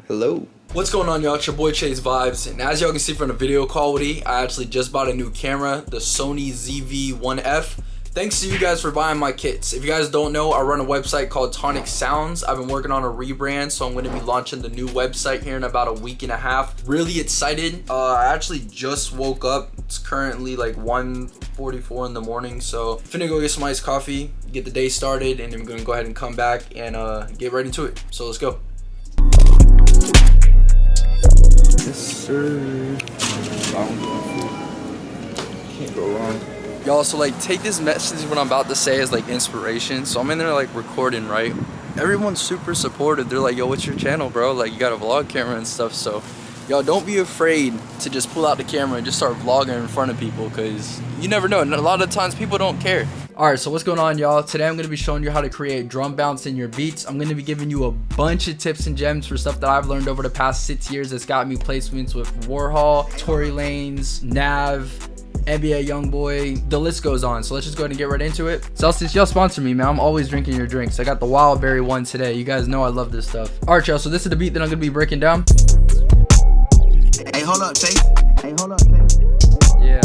Hello. What's going on, y'all? It's your boy Chase Vibes, and as y'all can see from the video quality, I actually just bought a new camera, the Sony ZV-1F. Thanks to you guys for buying my kits. If you guys don't know, I run a website called Tonic Sounds. I've been working on a rebrand, so I'm going to be launching the new website here in about a week and a half. Really excited. I actually just woke up. It's currently like 1:44 in the morning, so I'm finna go get some iced coffee, get the day started, and then I'm going to go ahead and come back and get right into it. So let's go. Yes, sir. Can't go wrong. Y'all, so like take this message what I'm about to say as like inspiration. So I'm in there like recording, right? Everyone's super supportive. They're like, yo, what's your channel, bro? Like, you got a vlog camera and stuff. So y'all, don't be afraid to just pull out the camera and just start vlogging in front of people, because you never know. And a lot of times people don't care. Alright, so what's going on, y'all? Today I'm going to be showing you how to create drum bounce in your beats. I'm going to be giving you a bunch of tips and gems for stuff that I've learned over the past 6 years that's got me placements with Warhol, Tory Lanez, Nav, NBA Youngboy, the list goes on. So let's just go ahead and get right into it. Celsius, y'all sponsor me, man. I'm always drinking your drinks. I got the wild berry one today. You guys know I love this stuff. Alright, y'all, so this is the beat that I'm going to be breaking down. Hey, hold up, Chase. Hey, hold up, Chase. Yeah.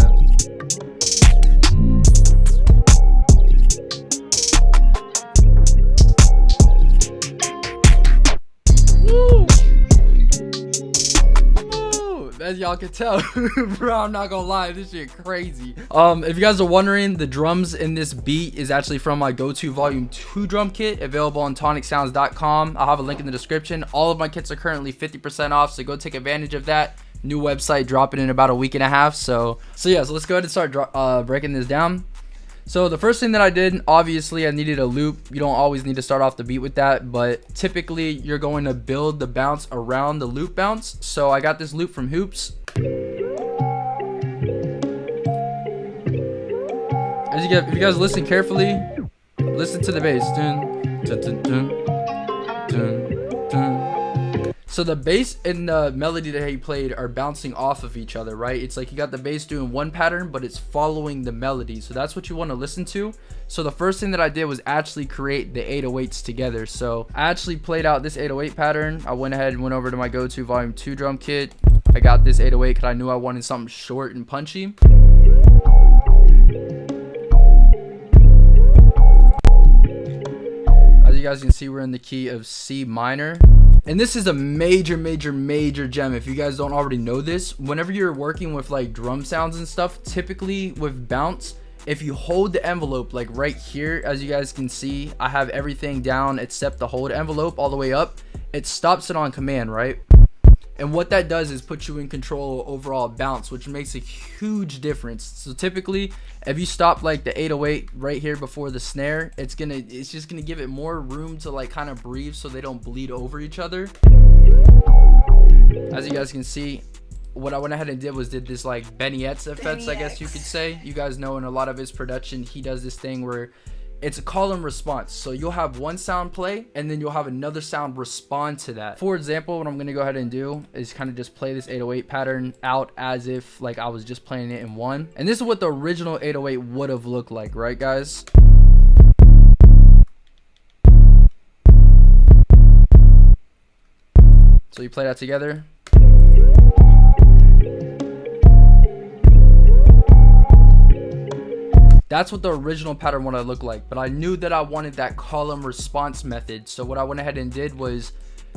As y'all can tell, bro, I'm not gonna lie, this shit crazy. If you guys are wondering, the drums in this beat is actually from my go-to volume 2 drum kit, available on tonicsounds.com. I'll have a link in the description. All of my kits are currently 50% off, so go take advantage of that. New website dropping in about a week and a half. So let's go ahead and start breaking this down. So the first thing that I did, obviously I needed a loop. You don't always need to start off the beat with that, but typically you're going to build the bounce around the loop bounce. So I got this loop from Hoops. If you guys listen carefully, listen to the bass. Dun, dun, dun, dun, dun, dun. So the bass and the melody that he played are bouncing off of each other, right? It's like you got the bass doing one pattern, but it's following the melody. So that's what you want to listen to. So the first thing that I did was actually create the 808s together. So I actually played out this 808 pattern. I went ahead and went over to my go-to volume 2 drum kit. I got this 808 because I knew I wanted something short and punchy. As you guys can see, we're in the key of C minor. And this is a major gem. If you guys don't already know this, whenever you're working with like drum sounds and stuff, typically with bounce, if you hold the envelope like right here, as you guys can see, I have everything down except the hold envelope all the way up. It stops it on command, right? And what that does is put you in control of overall bounce, which makes a huge difference. So typically, if you stop like the 808 right here before the snare, it's just gonna give it more room to like kind of breathe so they don't bleed over each other. As you guys can see, what I went ahead and did this like BNYX effects, I guess you could say. You guys know in a lot of his production, he does this thing where it's a call and response. So you'll have one sound play and then you'll have another sound respond to that. For example, what I'm going to go ahead and do is kind of just play this 808 pattern out as if like I was just playing it in one. And this is what the original 808 would have looked like, right guys? So you play that together. That's what the original pattern would have looked like, but I knew that I wanted that call and response method. So what I went ahead and did was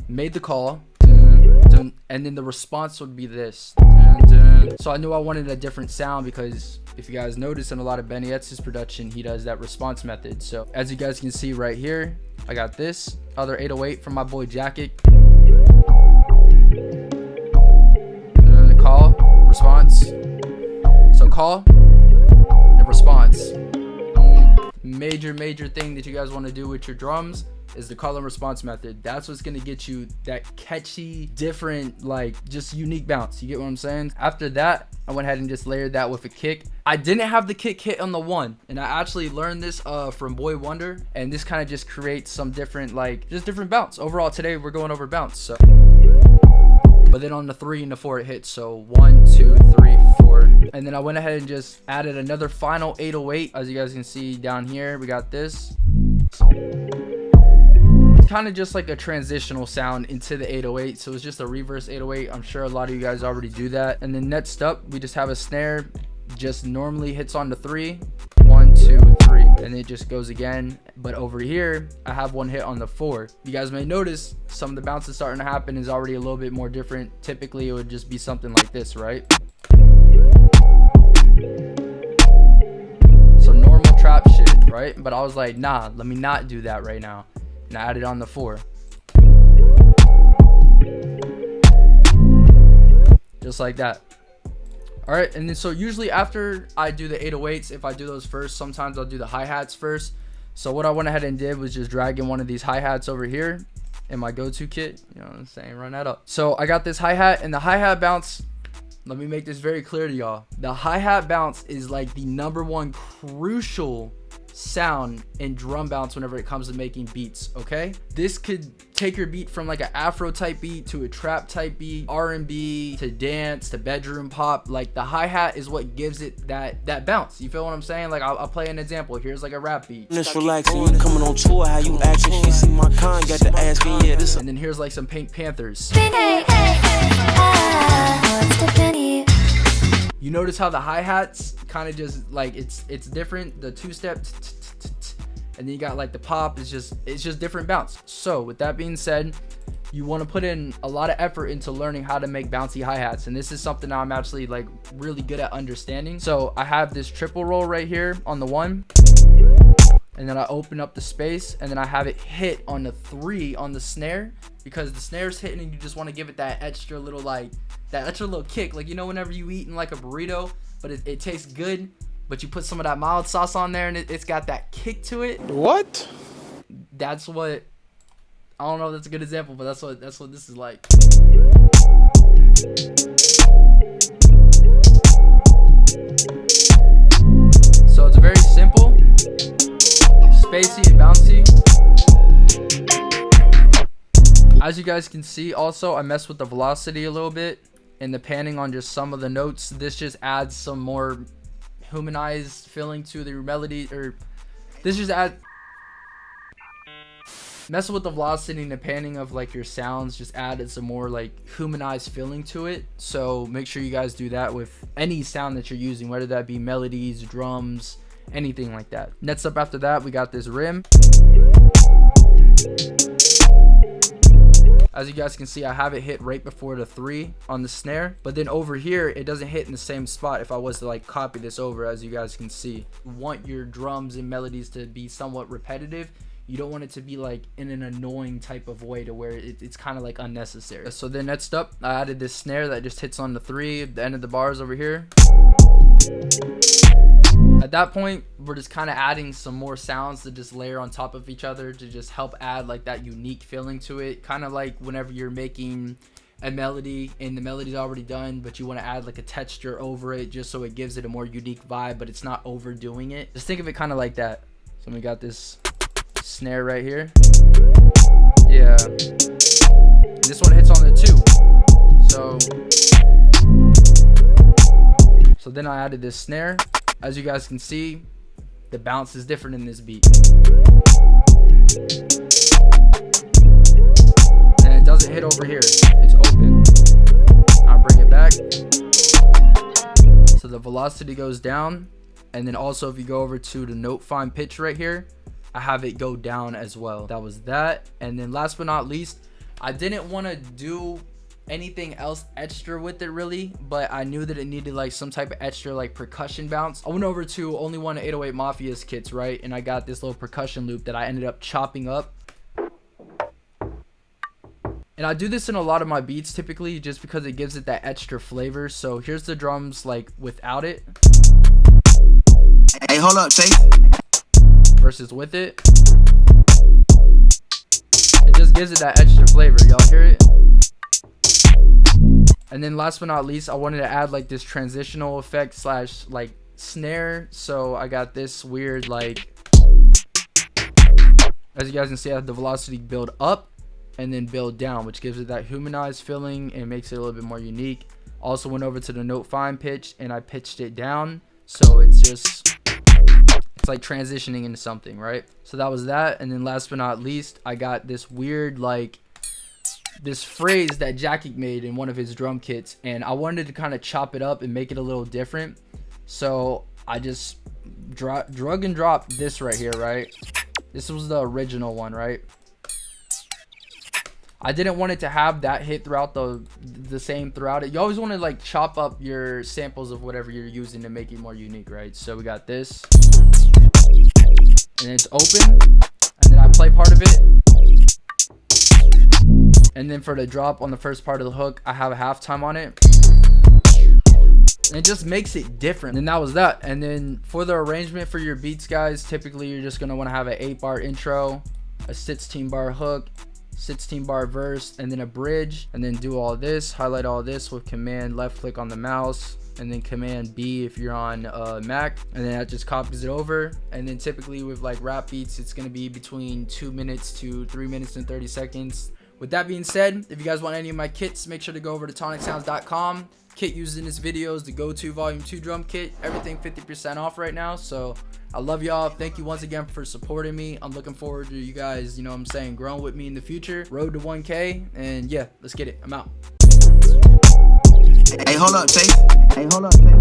made the call, dun, dun, and then the response would be this. Dun, dun. So I knew I wanted a different sound because if you guys notice in a lot of BNYX's production, he does that response method. So as you guys can see right here, I got this other 808 from my boy Jacket. Call, response. So call, response. Major thing that you guys want to do with your drums is the call and response method. That's what's gonna get you that catchy, different, like just unique bounce. You get what I'm saying? After that, I went ahead and just layered that with a kick. I didn't have the kick hit on the one, and I actually learned this from Boy Wonder, and this kind of just creates some different, like just different bounce. Overall today we're going over bounce. So but then on the 3 and the 4 it hits. So 1, 2, 3, 4. And then I went ahead and just added another final 808. As you guys can see down here, we got this. kind of just like a transitional sound into the 808. So it's just a reverse 808. I'm sure a lot of you guys already do that. And then next up, we just have a snare, just normally hits on the 3, 1 2 3, and it just goes again. But over here I have one hit on the 4. You guys may notice some of the bounces starting to happen is already a little bit more different. Typically it would just be something like this, right? So normal trap shit, right? But I was like, nah, let me not do that right now, and I added on the 4, just like that. All right, and then so usually after I do the 808s, if I do those first, sometimes I'll do the hi-hats first. So what I went ahead and did was just drag in one of these hi-hats over here in my go-to kit, you know what I'm saying, run that up. So I got this hi-hat, and the hi-hat bounce, let me make this very clear to y'all, the hi-hat bounce is like the #1 crucial sound in drum bounce whenever it comes to making beats. Okay, this could take your beat from like an afro type beat to a trap type beat, R&B to dance to bedroom pop. Like the hi-hat is what gives it that bounce. You feel what I'm saying? Like I'll play an example. Here's like a rap beat. Just relaxing, you coming on tour, how you acting? She see my con, got to asking, yeah, this. And then here's like some Pink Panthers. You notice how the hi-hats kind of just like it's different, the 2-step, and then you got like the pop. It's just different bounce. So with that being said, you want to put in a lot of effort into learning how to make bouncy hi-hats, and this is something I'm actually like really good at understanding. So I have this triple roll right here on the 1, and then I open up the space, and then I have it hit on the 3 on the snare, because the snare's hitting and you just want to give it that extra little kick. Like, you know, whenever you eating like a burrito but it tastes good, but you put some of that mild sauce on there and it's got that kick to it. What? That's what, I don't know if that's a good example, but that's what this is like. So it's very simple, spacey and bouncy. As you guys can see, also I messed with the velocity a little bit and the panning on just some of the notes. This just adds some more humanized feeling to the melody, or this just adds, messing with the velocity and the panning of like your sounds just added some more like humanized feeling to it. So make sure you guys do that with any sound that you're using, whether that be melodies, drums, anything like that. Next up after that, we got this rim. As you guys can see, I have it hit right before the 3 on the snare, but then over here it doesn't hit in the same spot. If I was to like copy this over, as you guys can see, you want your drums and melodies to be somewhat repetitive. You don't want it to be like in an annoying type of way to where it's kind of like unnecessary. So then next up, I added this snare that just hits on the 3, the end of the bars over here. At that point, we're just kind of adding some more sounds to just layer on top of each other to just help add like that unique feeling to it. Kind of like whenever you're making a melody and the melody's already done, but you want to add like a texture over it just so it gives it a more unique vibe, but it's not overdoing it. Just think of it kind of like that. So we got this snare right here. Yeah. And this one hits on the 2. So then I added this snare. As you guys can see, the bounce is different in this beat. And it doesn't hit over here. It's open. I'll bring it back. So the velocity goes down. And then also if you go over to the note fine pitch right here, I have it go down as well. That was that. And then last but not least, I didn't want to do anything else extra with it really, but I knew that it needed like some type of extra like percussion bounce. I went over to Only One 808 Mafia's kits, right, and I got this little percussion loop that I ended up chopping up. And I do this in a lot of my beats typically just because it gives it that extra flavor. So here's the drums like without it. Hey, hold up, Chase. Versus with it. It just gives it that extra flavor. Y'all hear it? And then last but not least, I wanted to add like this transitional effect slash like snare. So I got this weird like, as you guys can see, I have the velocity build up and then build down, which gives it that humanized feeling and makes it a little bit more unique. Also went over to the note fine pitch and I pitched it down, so it's like transitioning into something, right? So that was that. And then last but not least, I got this weird like this phrase that Jackie made in one of his drum kits, and I wanted to kind of chop it up and make it a little different. So I just drug and dropped this right here, right? This was the original one, right? I didn't want it to have that hit throughout the same throughout it. You always want to like chop up your samples of whatever you're using to make it more unique, right? So we got this, and then it's open, and then I play part of it, and then for the drop on the first part of the hook, I have a halftime on it, and it just makes it different. And that was that. And then for the arrangement for your beats, guys, typically you're just gonna want to have an 8-bar intro, a 16-bar hook, 16-bar verse, and then a bridge, and then do all this, highlight all this with command left click on the mouse, and then command B if you're on Mac, and then that just copies it over. And then typically with like rap beats, it's gonna be between 2 minutes to 3 minutes and 30 seconds. With that being said, if you guys want any of my kits, make sure to go over to tonicsounds.com. Kit used in this video is the go-to volume 2 drum kit. Everything 50% off right now. So I love y'all. Thank you once again for supporting me. I'm looking forward to you guys, you know what I'm saying, growing with me in the future. Road to 1K. And yeah, let's get it. I'm out. Hey, hold up, Tay. Hey, hold up, Tay.